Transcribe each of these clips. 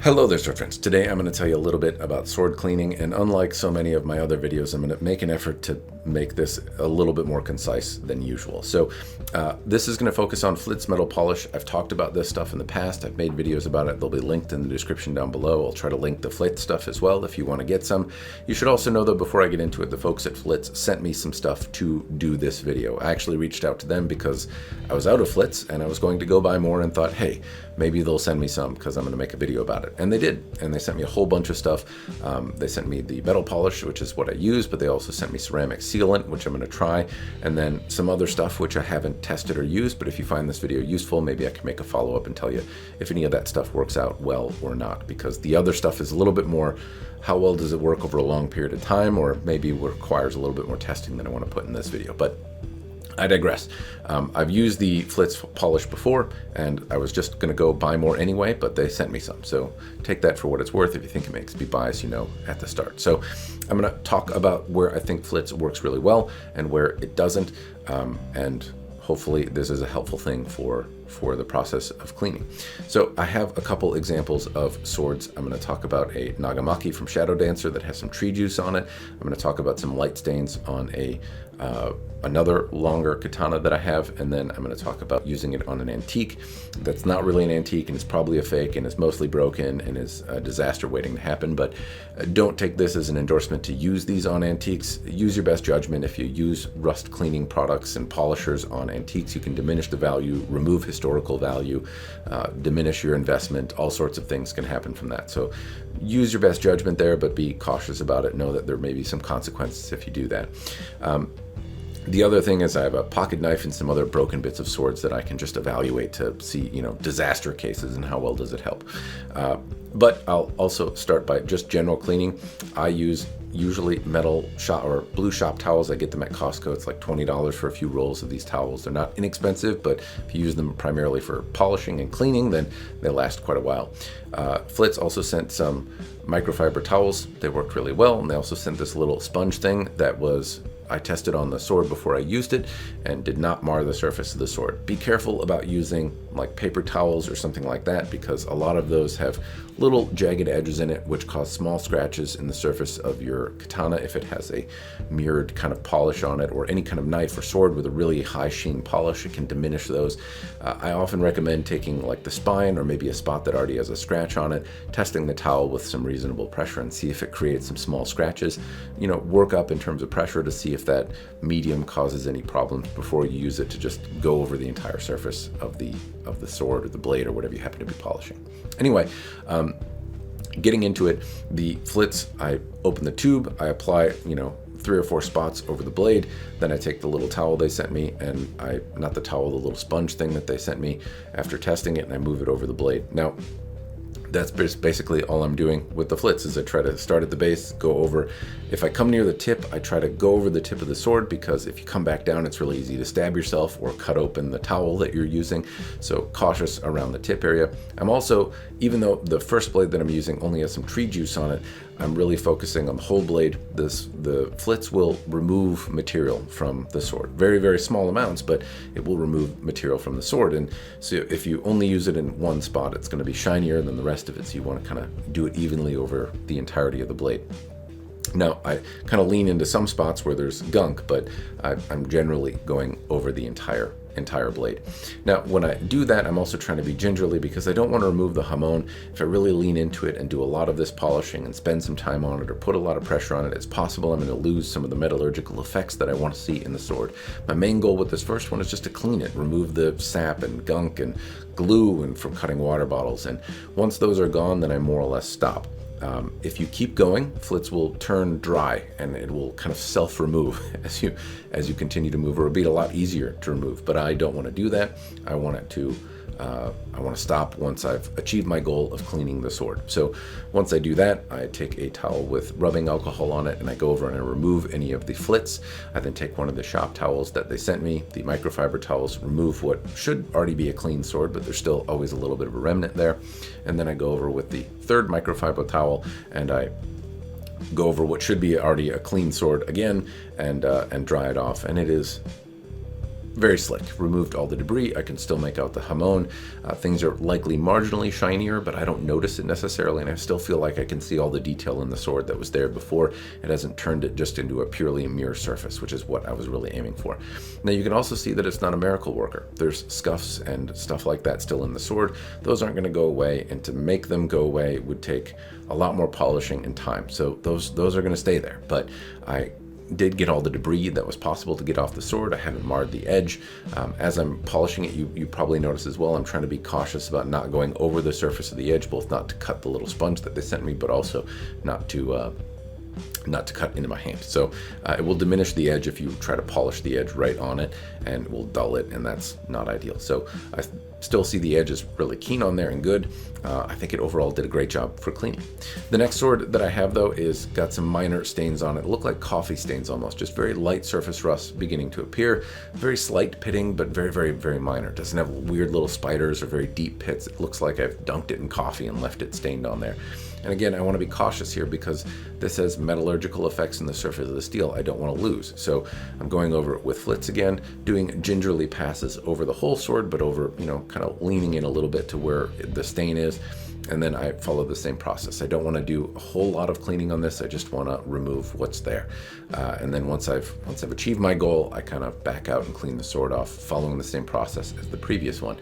Hello there, sword friends. Today I'm going to tell you a little bit about sword cleaning, and unlike so many of my other videos, I'm going to make an effort to make this a little bit more concise than usual. So this is going to focus on Flitz metal polish. I've talked about this stuff in the past. I've made videos about it. They'll be linked in the description down below. I'll try to link the Flitz stuff as well if you want to get some. You should also know, though, before I get into it, the folks at Flitz sent me some stuff to do this video. I actually reached out to them because I was out of Flitz and I was going to go buy more and thought, hey, maybe they'll send me some because I'm going to make a video about it. And they did, and they sent me a whole bunch of stuff. They sent me the metal polish, which is what I use, but they also sent me ceramic sealant, which I'm going to try, and then some other stuff which I haven't tested or used. But if you find this video useful, maybe I can make a follow-up and tell you if any of that stuff works out well or not, because the other stuff is a little bit more, how well does it work over a long period of time, or maybe requires a little bit more testing than I want to put in this video. But I digress. I've used the Flitz polish before, and I was just going to go buy more anyway, but they sent me some. So take that for what it's worth. If you think it makes me biased, you know, at the start. So I'm going to talk about where I think Flitz works really well and where it doesn't, and hopefully this is a helpful thing for the process of cleaning. So I have a couple examples of swords. I'm going to talk about a Nagamaki from Shadow Dancer that has some tree juice on it. I'm going to talk about some light stains on another longer katana that I have, and then I'm going to talk about using it on an antique that's not really an antique and it's probably a fake and is mostly broken and is a disaster waiting to happen. But don't take this as an endorsement to use these on antiques. Use your best judgment. If you use rust cleaning products and polishers on antiques, you can diminish the value, remove historical value, diminish your investment. All sorts of things can happen from that. So use your best judgment there, but be cautious about it. Know that there may be some consequences if you do that. The other thing is I have a pocket knife and some other broken bits of swords that I can just evaluate to see, you know, disaster cases and how well does it help. But I'll also start by just general cleaning. I use usually metal shop or blue shop towels. I get them at Costco. It's like $20 for a few rolls of these towels. They're not inexpensive, but if you use them primarily for polishing and cleaning, then they last quite a while. Flitz also sent some microfiber towels. They worked really well, and they also sent this little sponge thing that I tested on the sword before I used it and did not mar the surface of the sword. Be careful about using like paper towels or something like that, because a lot of those have little jagged edges in it which cause small scratches in the surface of your katana if it has a mirrored kind of polish on it, or any kind of knife or sword with a really high sheen polish. It can diminish those. I often recommend taking like the spine or maybe a spot that already has a scratch on it, testing the towel with some reasonable pressure and see if it creates some small scratches. You know, work up in terms of pressure to see if that medium causes any problems before you use it to just go over the entire surface of the sword or the blade or whatever you happen to be polishing. Anyway, getting into it, the Flitz, I open the tube, I apply, you know, 3 or 4 spots over the blade. Then I take the little towel they sent me, and not the towel, the little sponge thing that they sent me after testing it, and I move it over the blade. Now, that's basically all I'm doing with the Flitz, is I try to start at the base, go over. If I come near the tip, I try to go over the tip of the sword, because if you come back down, it's really easy to stab yourself or cut open the towel that you're using. So cautious around the tip area. I'm also, even though the first blade that I'm using only has some tree juice on it, I'm really focusing on the whole blade. The Flitz will remove material from the sword. Very, very small amounts, but it will remove material from the sword. And so if you only use it in one spot, it's going to be shinier than the rest of it. So you want to kind of do it evenly over the entirety of the blade. Now, I kind of lean into some spots where there's gunk, but I'm generally going over the entire blade. Now, when I do that, I'm also trying to be gingerly, because I don't want to remove the hamon. If I really lean into it and do a lot of this polishing and spend some time on it or put a lot of pressure on it, it's possible I'm going to lose some of the metallurgical effects that I want to see in the sword. My main goal with this first one is just to clean it, remove the sap and gunk and glue and from cutting water bottles. And once those are gone, then I more or less stop. If you keep going, Flitz will turn dry and it will kind of self-remove as you continue to move, or it'll be a lot easier to remove. But I don't want to do that. I want to stop once I've achieved my goal of cleaning the sword. So once I do that, I take a towel with rubbing alcohol on it and I go over and I remove any of the Flitz. I then take one of the shop towels that they sent me, the microfiber towels, remove what should already be a clean sword, but there's still always a little bit of a remnant there. And then I go over with the third microfiber towel and I go over what should be already a clean sword again and dry it off. And it is very slick. Removed all the debris. I can still make out the hamon. Things are likely marginally shinier, but I don't notice it necessarily, and I still feel like I can see all the detail in the sword that was there before. It hasn't turned it just into a purely mirror surface, which is what I was really aiming for. Now you can also see that it's not a miracle worker. There's scuffs and stuff like that still in the sword. Those aren't going to go away, and to make them go away would take a lot more polishing and time. So those are going to stay there, but I did get all the debris that was possible to get off the sword. I haven't marred the edge. As I'm polishing it, you probably notice as well, I'm trying to be cautious about not going over the surface of the edge, both not to cut the little sponge that they sent me, but also not to cut into my hand. So it will diminish the edge if you try to polish the edge right on it, and will dull it, and that's not ideal. So I still see the edge is really keen on there and good. I think it overall did a great job for cleaning. The next sword that I have though is got some minor stains on it. Look like coffee stains almost, just very light surface rust beginning to appear. Very slight pitting, but very, very, very minor. It doesn't have weird little spiders or very deep pits. It looks like I've dunked it in coffee and left it stained on there. And again, I want to be cautious here because this has metallurgical effects in the surface of the steel I don't want to lose. So I'm going over it with Flitz again, doing gingerly passes over the whole sword, but over, kind of leaning in a little bit to where the stain is. And then I follow the same process. I don't want to do a whole lot of cleaning on this. I just want to remove what's there. And then once I've achieved my goal, I kind of back out and clean the sword off, following the same process as the previous one.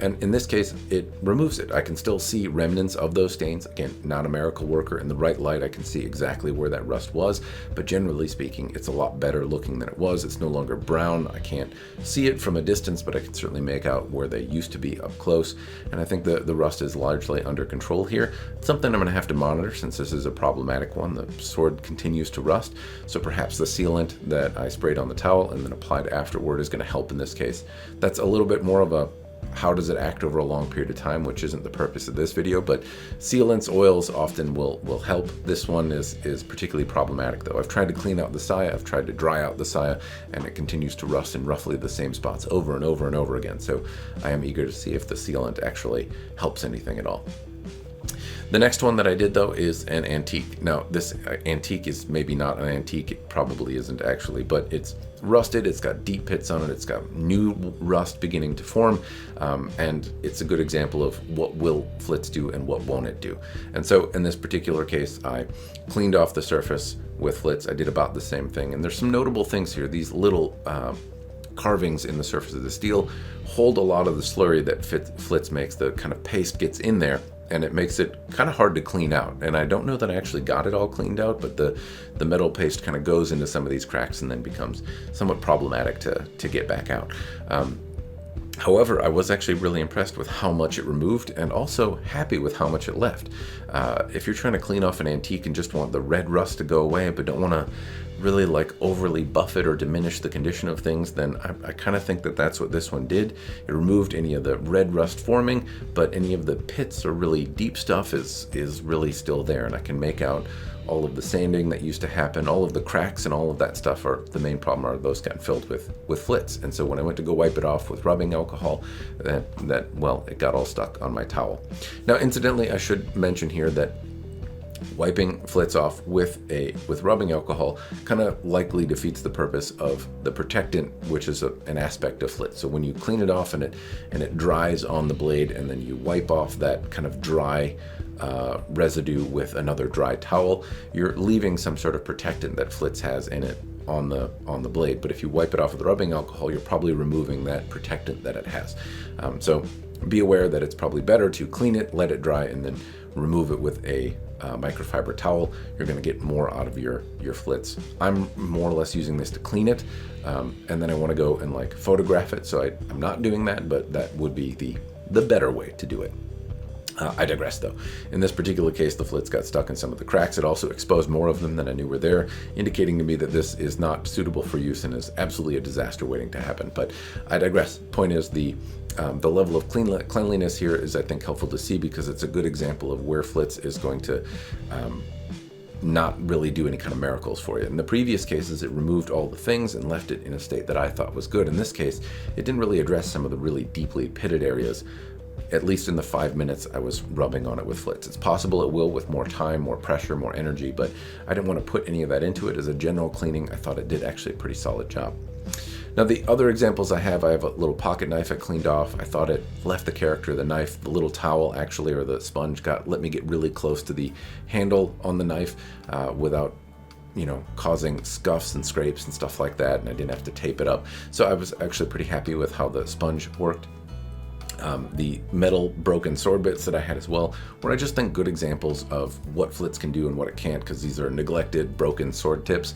And in this case, it removes it. I can still see remnants of those stains. Again, not a miracle worker. In the right light, I can see exactly where that rust was. But generally speaking, it's a lot better looking than it was. It's no longer brown. I can't see it from a distance, but I can certainly make out where they used to be up close. And I think the rust is largely under control here. It's something I'm going to have to monitor since this is a problematic one. The sword continues to rust. So perhaps the sealant that I sprayed on the towel and then applied afterward is going to help in this case. That's a little bit more of a how does it act over a long period of time, which isn't the purpose of this video, but sealants, oils often will help. This one is particularly problematic though. I've tried to clean out the saya, I've tried to dry out the saya, and it continues to rust in roughly the same spots over and over and over again. So I am eager to see if the sealant actually helps anything at all. The next one that I did though is an antique. Now this antique is maybe not an antique, it probably isn't actually, but it's rusted, it's got deep pits on it, it's got new rust beginning to form, and it's a good example of what will Flitz do and what won't it do. And so in this particular case, I cleaned off the surface with Flitz. I did about the same thing, and there's some notable things here. These little carvings in the surface of the steel hold a lot of the slurry that Flitz makes. The kind of paste gets in there, and it makes it kind of hard to clean out. And I don't know that I actually got it all cleaned out, but the metal paste kind of goes into some of these cracks and then becomes somewhat problematic to get back out. However, I was actually really impressed with how much it removed and also happy with how much it left. If you're trying to clean off an antique and just want the red rust to go away, but don't want to really like overly buff it or diminish the condition of things, then I kind of think that that's what this one did. It removed any of the red rust forming, but any of the pits or really deep stuff is really still there, and I can make out all of the sanding that used to happen, all of the cracks and all of that stuff. Are the main problem are those got filled with Flitz. And so when I went to go wipe it off with rubbing alcohol, well, it got all stuck on my towel. Now incidentally, I should mention here that wiping Flitz off with rubbing alcohol kind of likely defeats the purpose of the protectant, which is an aspect of Flitz. So when you clean it off and it dries on the blade, and then you wipe off that kind of dry residue with another dry towel, you're leaving some sort of protectant that Flitz has in it on the blade. But if you wipe it off with rubbing alcohol, you're probably removing that protectant that it has. So be aware that it's probably better to clean it, let it dry, and then remove it with a microfiber towel. You're going to get more out of your Flitz. I'm more or less using this to clean it, and then I want to go and like photograph it. So I'm not doing that, but that would be the better way to do it. I digress though. In this particular case, the Flitz got stuck in some of the cracks. It also exposed more of them than I knew were there, indicating to me that this is not suitable for use and is absolutely a disaster waiting to happen. But I digress. Point is, the level of cleanliness here is, I think, helpful to see, because it's a good example of where Flitz is going to not really do any kind of miracles for you. In the previous cases, it removed all the things and left it in a state that I thought was good. In this case, it didn't really address some of the really deeply pitted areas, at least in the 5 minutes I was rubbing on it with Flitz. It's possible it will with more time, more pressure, more energy, but I didn't want to put any of that into it. As a general cleaning, I thought it did actually a pretty solid job. Now the other examples I have a little pocket knife I cleaned off. I thought it left the character of the knife. The little towel actually, or the sponge, let me get really close to the handle on the knife without causing scuffs and scrapes and stuff like that, and I didn't have to tape it up. So I was actually pretty happy with how the sponge worked. The metal broken sword bits that I had as well were, I just think, good examples of what Flitz can do and what it can't, because these are neglected, broken sword tips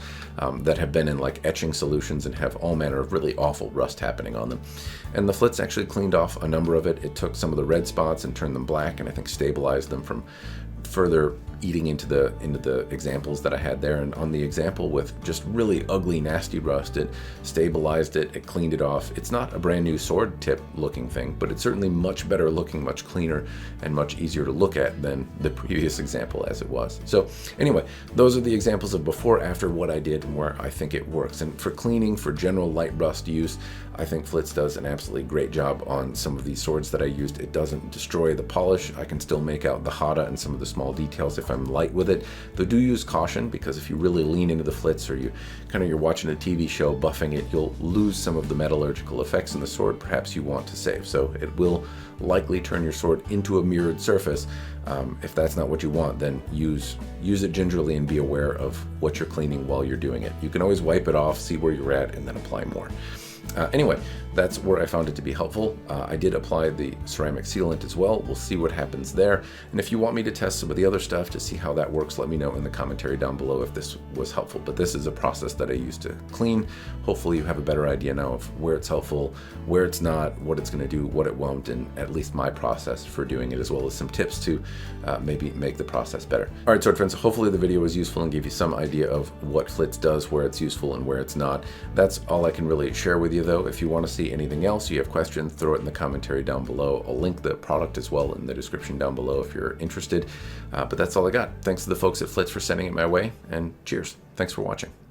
that have been in like etching solutions and have all manner of really awful rust happening on them. And the Flitz actually cleaned off a number of it. It took some of the red spots and turned them black, and I think stabilized them from further eating into the examples that I had there. And on the example with just really ugly, nasty rust, it stabilized it, it cleaned it off. It's not a brand new sword tip looking thing, but it's certainly much better looking, much cleaner, and much easier to look at than the previous example as it was. So anyway, those are the examples of before, after, what I did, and where I think it works. And for cleaning, for general light rust use, I think Flitz does an absolutely great job on some of these swords that I used. It doesn't destroy the polish. I can still make out the hada and some of the small details if I'm light with it. Though do use caution, because if you really lean into the Flitz, or you're watching a TV show buffing it, you'll lose some of the metallurgical effects in the sword perhaps you want to save. So it will likely turn your sword into a mirrored surface. If that's not what you want, then use it gingerly and be aware of what you're cleaning while you're doing it. You can always wipe it off, see where you're at, and then apply more. Anyway, that's where I found it to be helpful. I did apply the ceramic sealant as well. We'll see what happens there. And if you want me to test some of the other stuff to see how that works, let me know in the commentary down below if this was helpful. But this is a process that I use to clean. Hopefully you have a better idea now of where it's helpful, where it's not, what it's going to do, what it won't, and at least my process for doing it, as well as some tips to maybe make the process better. All right, sword friends, hopefully the video was useful and gave you some idea of what Flitz does, where it's useful and where it's not. That's all I can really share with you, though. If you want to see anything else, you have questions, throw it in the commentary down below. I'll link the product as well in the description down below if you're interested. But that's all I got. Thanks to the folks at Flitz for sending it my way, and cheers. Thanks for watching.